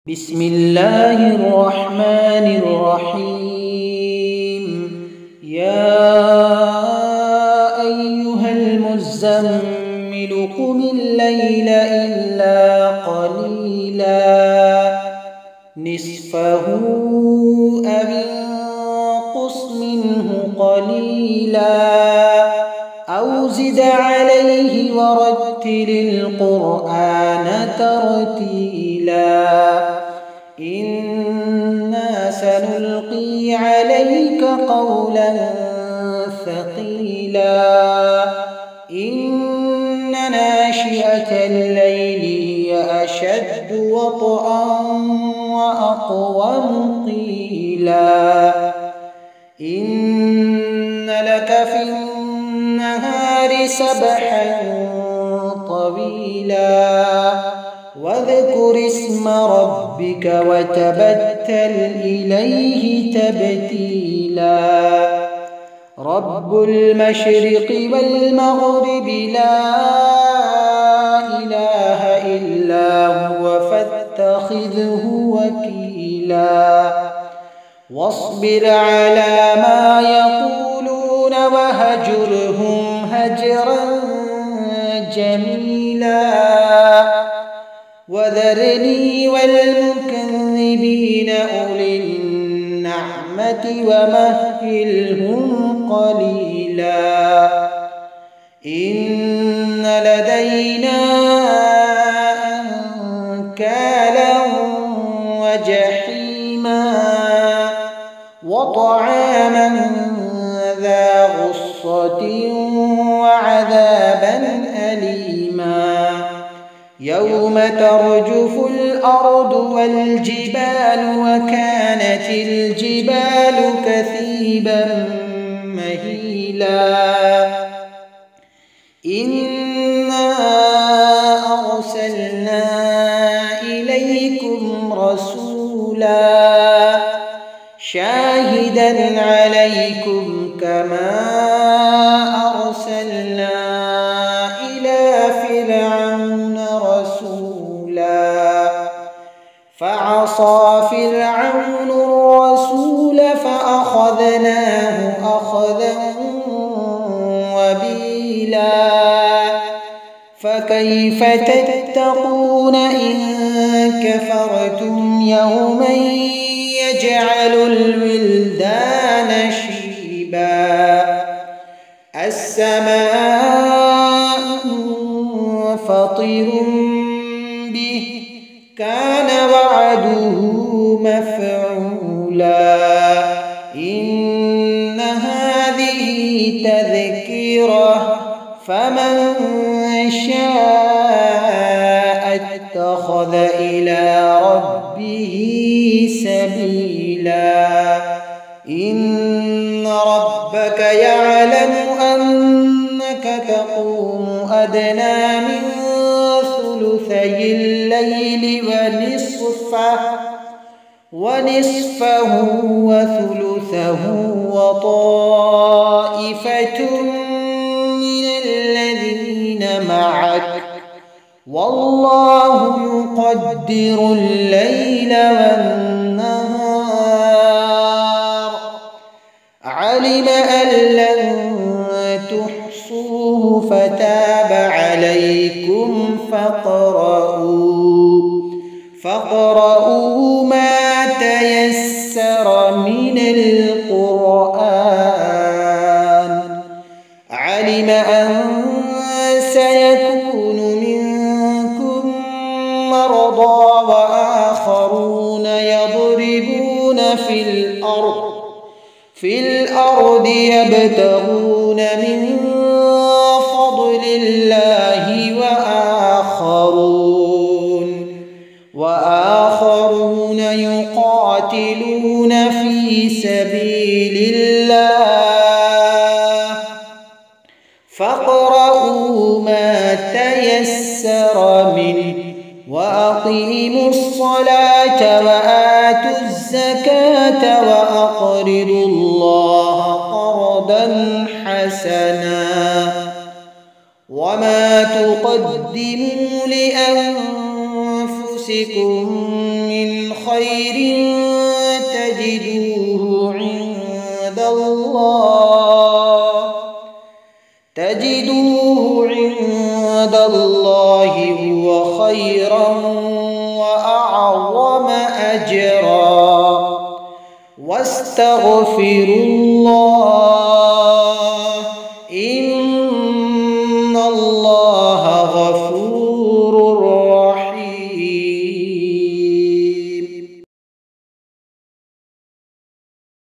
بسم الله الرحمن الرحيم. يا أيها المزمل قم الليل إلا قليلا نصفه أو انقص منه قليلا أو زد عليه ورتل القرآن ترتيلا. إنا سنلقي عليك قولا ثقيلا. إن ناشئة الليل هي أشد وطئا وأقوم قيلا. إن لك في النهار سبحا طويلا واذكر اسم ربك وتبتل إليه تبتيلا. رب المشرق والمغرب لا إله إلا هو فاتخذه وكيلا. واصبر على ما يقولون وهجرهم هجرا جميلا. وذرني والمكذبين أولي النعمة ومهلهم قليلا. إن لدينا أنكالا وجحيما وطعاما ذا غصة وعذابا أليما. يوم ترجف الأرض والجبال وكانت الجبال كثيبا مهيلا. إنا أرسلنا إليكم رسولا شاهدا عليكم كما أرسلنا إلى فرعون رسولا. فعصى فرعون الرسول فأخذناه أخذا وبيلا. فكيف تتقون إن كفرتم يوما يجعل الولدان شيبا. السماء فطر به كان وعده مفعولا. إن هذه تذكرة فمن شاء اتخذ إلى ربه سبيلا. إن ربك يعلم أنك تقوم أدنى من ثلثي الليل ونصفه وثلثه وطائفة من الذين معك والله يقدر الليل والنهار. علم أن لن تحصوه فتاب عليكم فاقرؤوا ما تيسر من القرآن. علم أن سيكون منكم مرضى وآخرون يضربون في الأرض يبتغون من فضل الله وآخرون يقاتلون في سبيل الله. فاقرؤوا ما تيسر منه وأقيموا الصلاة وآتوا الزكاة وأقرضوا الله قرضا حسنا. وما تقدموا لأنفسكم من خير تجدوه عند الله هو خيرا وأعظم أجرا واستغفروا الله إن الله غفور